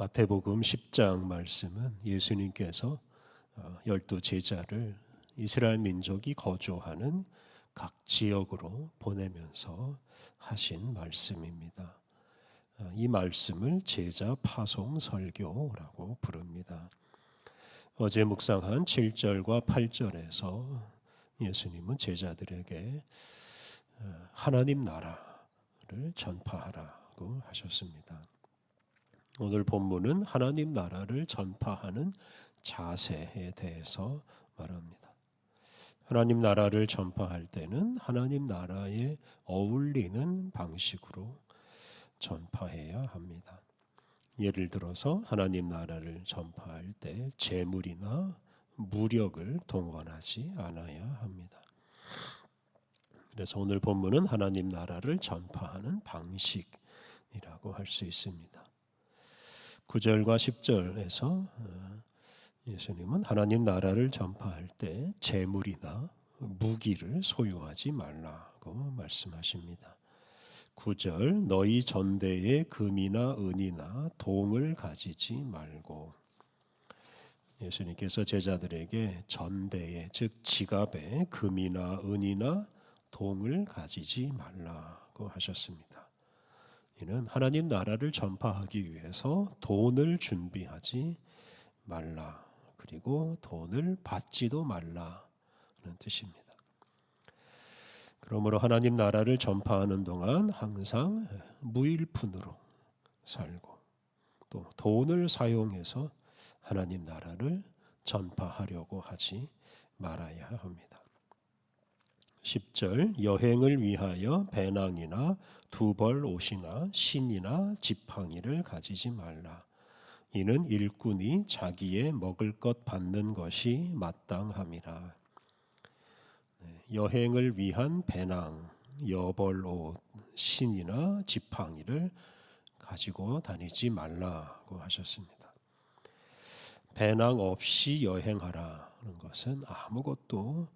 마태복음 10장 말씀은 예수님께서 12 제자를 이스라엘 민족이 거주하는 각 지역으로 보내면서 하신 말씀입니다. 이 말씀을 제자 파송 설교라고 부릅니다. 어제 묵상한 7절과 8절에서 예수님은 제자들에게 하나님 나라를 전파하라고 하셨습니다. 오늘 본문은 하나님 나라를 전파하는 자세에 대해서 말합니다. 하나님 나라를 전파할 때는 하나님 나라에 어울리는 방식으로 전파해야 합니다. 예를 들어서 하나님 나라를 전파할 때 재물이나 무력을 동원하지 않아야 합니다. 그래서 오늘 본문은 하나님 나라를 전파하는 방식이라고 할 수 있습니다. 9절과 10절에서 예수님은 하나님 나라를 전파할 때 재물이나 무기를 소유하지 말라고 말씀하십니다. 9절 너희 전대에 금이나 은이나 동을 가지지 말고, 예수님께서 제자들에게 전대에 즉 지갑에 금이나 은이나 동을 가지지 말라고 하셨습니다. 이는 하나님 나라를 전파하기 위해서 돈을 준비하지 말라, 그리고 돈을 받지도 말라는 뜻입니다. 그러므로 하나님 나라를 전파하는 동안 항상 무일푼으로 살고 또 돈을 사용해서 하나님 나라를 전파하려고 하지 말아야 합니다. 10절 여행을 위하여 배낭이나 두벌 옷이나 신이나 지팡이를 가지지 말라. 이는 일꾼이 자기의 먹을 것 받는 것이 마땅함이라. 여행을 위한 배낭, 여벌 옷, 신이나 지팡이를 가지고 다니지 말라고 하셨습니다. 배낭 없이 여행하라는 것은 아무것도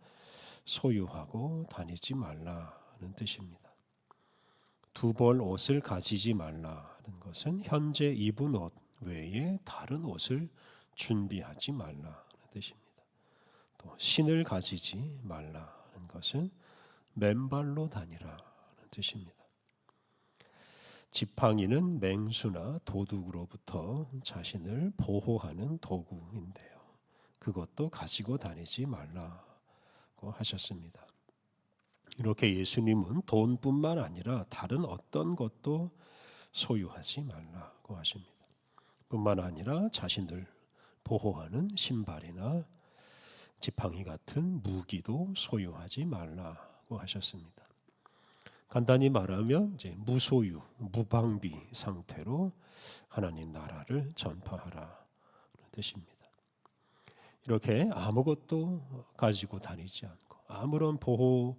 소유하고 다니지 말라는 뜻입니다. 두 벌 옷을 가지지 말라는 것은 현재 입은 옷 외에 다른 옷을 준비하지 말라는 뜻입니다. 또 신을 가지지 말라는 것은 맨발로 다니라는 뜻입니다. 지팡이는 맹수나 도둑으로부터 자신을 보호하는 도구인데요. 그것도 가지고 다니지 말라 하셨습니다. 이렇게 예수님은 돈뿐만 아니라 다른 어떤 것도 소유하지 말라고 하십니다. 뿐만 아니라 자신을 보호하는 신발이나 지팡이 같은 무기도 소유하지 말라고 하셨습니다. 간단히 말하면 이제 무소유, 무방비 상태로 하나님 나라를 전파하라는 뜻입니다. 이렇게 아무것도 가지고 다니지 않고 아무런 보호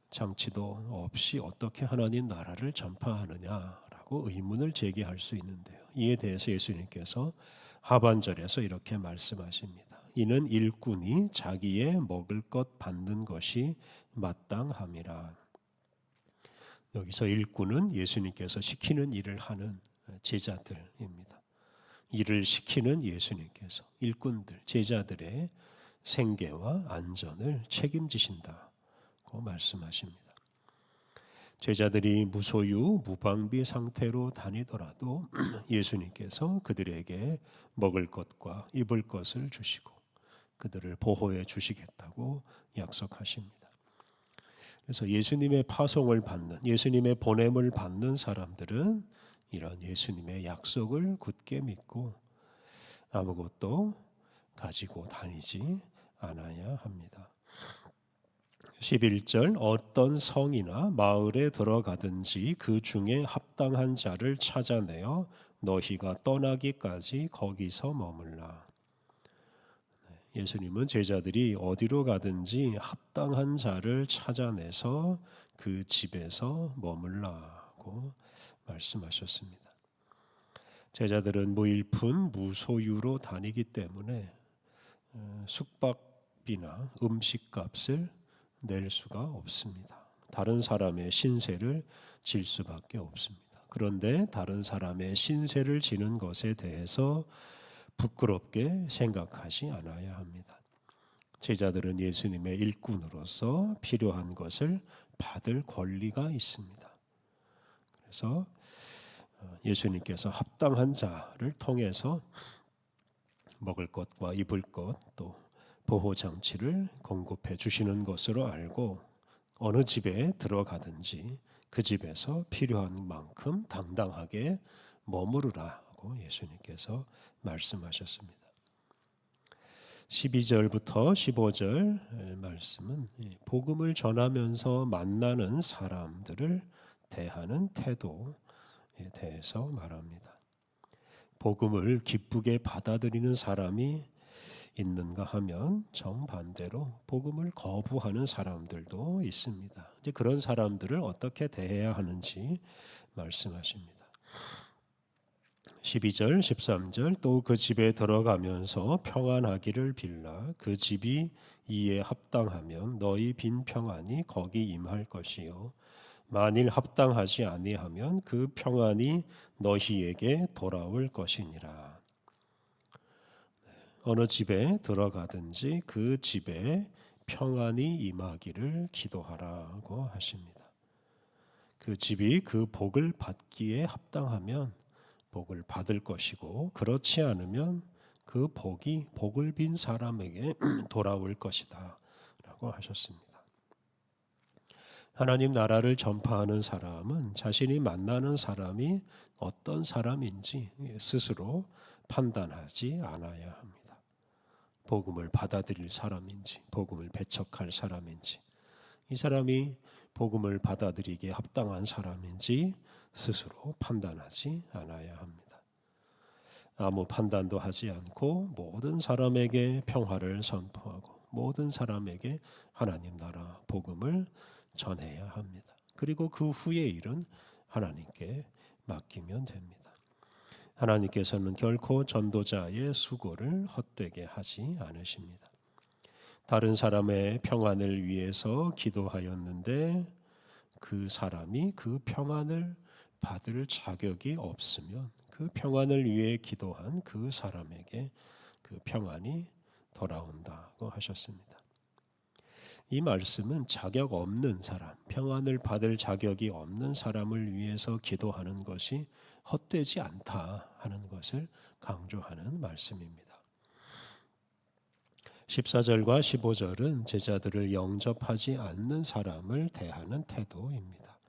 장치도 없이 어떻게 하나님 나라를 전파하느냐라고 의문을 제기할 수 있는데요. 이에 대해서 예수님께서 하반절에서 이렇게 말씀하십니다. 이는 일꾼이 자기의 먹을 것 받는 것이 마땅함이라. 여기서 일꾼은 예수님께서 시키는 일을 하는 제자들입니다. 일을 시키는 예수님께서 일꾼들, 제자들의 생계와 안전을 책임지신다고 말씀하십니다. 제자들이 무소유, 무방비 상태로 다니더라도 예수님께서 그들에게 먹을 것과 입을 것을 주시고 그들을 보호해 주시겠다고 약속하십니다. 그래서 예수님의 파송을 받는, 예수님의 보냄을 받는 사람들은 이런 예수님의 약속을 굳게 믿고 아무것도 가지고 다니지 않아야 합니다. 11절 어떤 성이나 마을에 들어가든지 그 중에 합당한 자를 찾아내어 너희가 떠나기까지 거기서 머물라. 예수님은 제자들이 어디로 가든지 합당한 자를 찾아내서 그 집에서 머물라고 말씀하셨습니다. 제자들은 무일푼, 무소유로 다니기 때문에 숙박비나 음식값을 낼 수가 없습니다. 다른 사람의 신세를 질 수밖에 없습니다. 그런데 다른 사람의 신세를 지는 것에 대해서 부끄럽게 생각하지 않아야 합니다. 제자들은 예수님의 일꾼으로서 필요한 것을 받을 권리가 있습니다. 그래서 예수님께서 합당한 자를 통해서 먹을 것과 입을 것 또 보호 장치를 공급해 주시는 것으로 알고 어느 집에 들어가든지 그 집에서 필요한 만큼 당당하게 머무르라고 예수님께서 말씀하셨습니다. 12절부터 15절 말씀은 복음을 전하면서 만나는 사람들을 대하는 태도에 대해서 말합니다. 복음을 기쁘게 받아들이는 사람이 있는가 하면 정반대로 복음을 거부하는 사람들도 있습니다. 이제 그런 사람들을 어떻게 대해야 하는지 말씀하십니다. 12절, 13절 또 그 집에 들어가면서 평안하기를 빌라 그 집이 이에 합당하면 너희 빈 평안이 거기 임할 것이요 만일 합당하지 아니하면 그 평안이 너희에게 돌아올 것이니라. 어느 집에 들어가든지 그 집에 평안이 임하기를 기도하라고 하십니다. 그 집이 그 복을 받기에 합당하면 복을 받을 것이고 그렇지 않으면 그 복이 복을 빈 사람에게 돌아올 것이다 라고 하셨습니다. 하나님 나라를 전파하는 사람은 자신이 만나는 사람이 어떤 사람인지 스스로 판단하지 않아야 합니다. 복음을 받아들일 사람인지 복음을 배척할 사람인지 이 사람이 복음을 받아들이기에 합당한 사람인지 스스로 판단하지 않아야 합니다. 아무 판단도 하지 않고 모든 사람에게 평화를 선포하고 모든 사람에게 하나님 나라 복음을 전해야 합니다. 그리고 그 후의 일은 하나님께 맡기면 됩니다. 하나님께서는 결코 전도자의 수고를 헛되게 하지 않으십니다. 다른 사람의 평안을 위해서 기도하였는데 그 사람이 그 평안을 받을 자격이 없으면 그 평안을 위해 기도한 그 사람에게 그 평안이 돌아온다고 하셨습니다. 이 말씀은 자격 없는 사람, 평안을 받을 자격이 없는 사람을 위해서 기도하는 것이 헛되지 않다 하는 것을 강조하는 말씀입니다. 14절과 15절은 제자들을 영접하지 않는 사람을 대하는 태도입니다.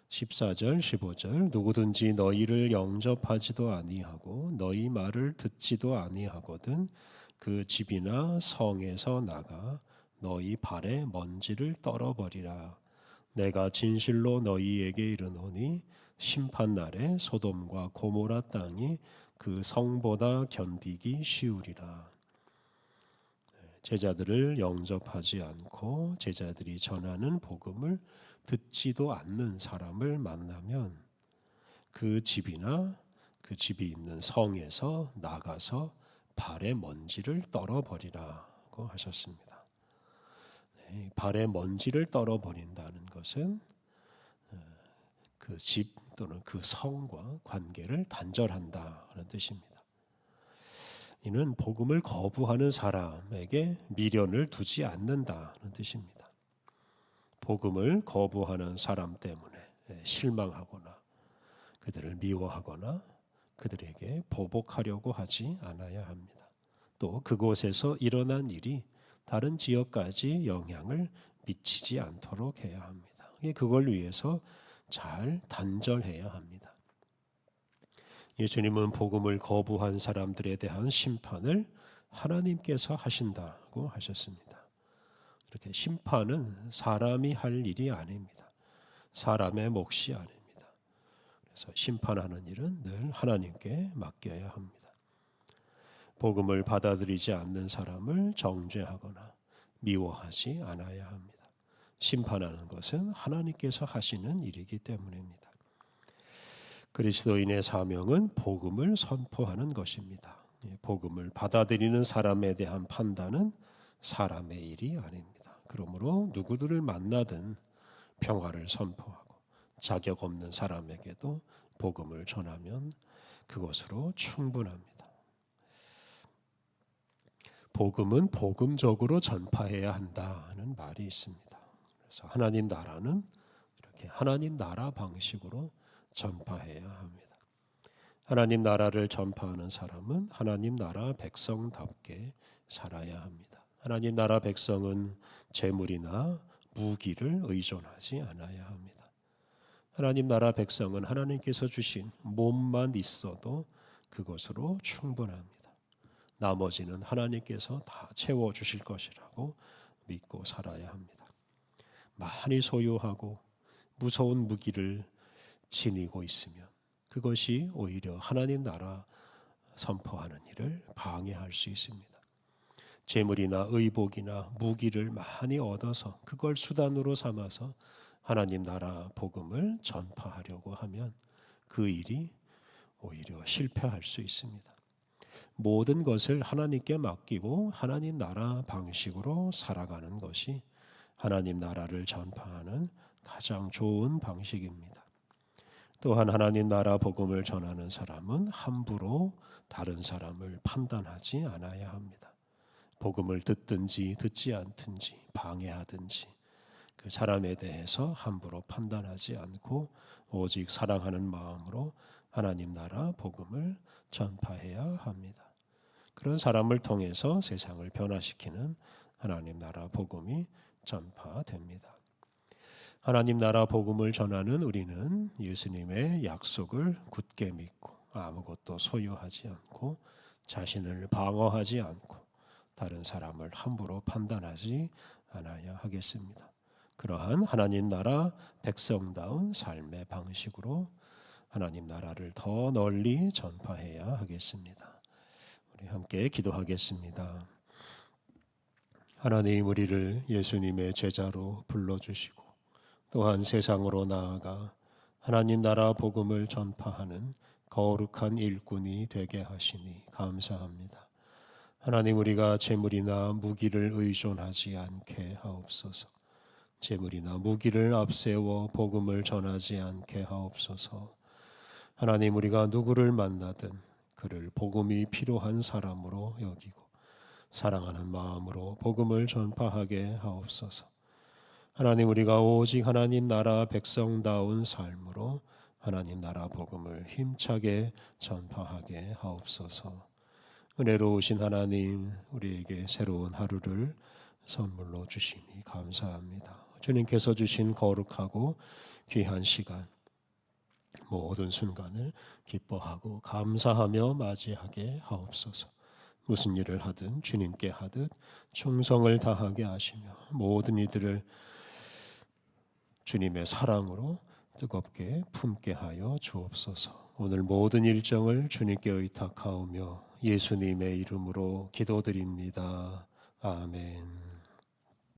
14절, 15절 누구든지 너희를 영접하지도 아니하고 너희 말을 듣지도 아니하거든 그 집이나 성에서 나가 너희 발에 먼지를 떨어버리라. 내가 진실로 너희에게 이르노니 심판날에 소돔과 고모라 땅이 그 성보다 견디기 쉬우리라. 제자들을 영접하지 않고 제자들이 전하는 복음을 듣지도 않는 사람을 만나면 그 집이나 그 집이 있는 성에서 나가서 발에 먼지를 떨어버리라고 하셨습니다. 발에 먼지를 떨어버린다는 것은 그 집 또는 그 성과 관계를 단절한다는 뜻입니다. 이는 복음을 거부하는 사람에게 미련을 두지 않는다는 뜻입니다. 복음을 거부하는 사람 때문에 실망하거나 그들을 미워하거나 그들에게 보복하려고 하지 않아야 합니다. 또 그곳에서 일어난 일이 다른 지역까지 영향을 미치지 않도록 해야 합니다. 그걸 위해서 잘 단절해야 합니다. 예수님은 복음을 거부한 사람들에 대한 심판을 하나님께서 하신다고 하셨습니다. 이렇게 심판은 사람이 할 일이 아닙니다. 사람의 몫이 아닙니다. 그래서 심판하는 일은 늘 하나님께 맡겨야 합니다. 복음을 받아들이지 않는 사람을 정죄하거나 미워하지 않아야 합니다. 심판하는 것은 하나님께서 하시는 일이기 때문입니다. 그리스도인의 사명은 복음을 선포하는 것입니다. 복음을 받아들이는 사람에 대한 판단은 사람의 일이 아닙니다. 그러므로 누구들을 만나든 평화를 선포하고 자격 없는 사람에게도 복음을 전하면 그것으로 충분합니다. 복음은 복음적으로 전파해야 한다는 말이 있습니다. 그래서 하나님 나라는 이렇게 하나님 나라 방식으로 전파해야 합니다. 하나님 나라를 전파하는 사람은 하나님 나라 백성답게 살아야 합니다. 하나님 나라 백성은 재물이나 무기를 의존하지 않아야 합니다. 하나님 나라 백성은 하나님께서 주신 몸만 있어도 그것으로 충분합니다. 나머지는 하나님께서 다 채워주실 것이라고 믿고 살아야 합니다. 많이 소유하고 무서운 무기를 지니고 있으면 그것이 오히려 하나님 나라 선포하는 일을 방해할 수 있습니다. 재물이나 의복이나 무기를 많이 얻어서 그걸 수단으로 삼아서 하나님 나라 복음을 전파하려고 하면 그 일이 오히려 실패할 수 있습니다. 모든 것을 하나님께 맡기고 하나님 나라 방식으로 살아가는 것이 하나님 나라를 전파하는 가장 좋은 방식입니다. 또한 하나님 나라 복음을 전하는 사람은 함부로 다른 사람을 판단하지 않아야 합니다. 복음을 듣든지 듣지 않든지 방해하든지 그 사람에 대해서 함부로 판단하지 않고 오직 사랑하는 마음으로 하나님 나라 복음을 전파해야 합니다. 그런 사람을 통해서 세상을 변화시키는 하나님 나라 복음이 전파됩니다. 하나님 나라 복음을 전하는 우리는 예수님의 약속을 굳게 믿고 아무것도 소유하지 않고 자신을 방어하지 않고 다른 사람을 함부로 판단하지 않아야 하겠습니다. 그러한 하나님 나라 백성다운 삶의 방식으로 하나님 나라를 더 널리 전파해야 하겠습니다. 우리 함께 기도하겠습니다. 하나님, 우리를 예수님의 제자로 불러주시고 또한 세상으로 나아가 하나님 나라 복음을 전파하는 거룩한 일꾼이 되게 하시니 감사합니다. 하나님, 우리가 재물이나 무기를 의존하지 않게 하옵소서. 재물이나 무기를 앞세워 복음을 전하지 않게 하옵소서. 하나님, 우리가 누구를 만나든 그를 복음이 필요한 사람으로 여기고 사랑하는 마음으로 복음을 전파하게 하옵소서. 하나님, 우리가 오직 하나님 나라 백성다운 삶으로 하나님 나라 복음을 힘차게 전파하게 하옵소서. 은혜로우신 하나님, 우리에게 새로운 하루를 선물로 주시니 감사합니다. 주님께서 주신 거룩하고 귀한 시간, 모든 순간을 기뻐하고 감사하며 맞이하게 하옵소서. 무슨 일을 하든 주님께 하듯 충성을 다하게 하시며 모든 이들을 주님의 사랑으로 뜨겁게 품게 하여 주옵소서. 오늘 모든 일정을 주님께 의탁하오며 예수님의 이름으로 기도드립니다. 아멘.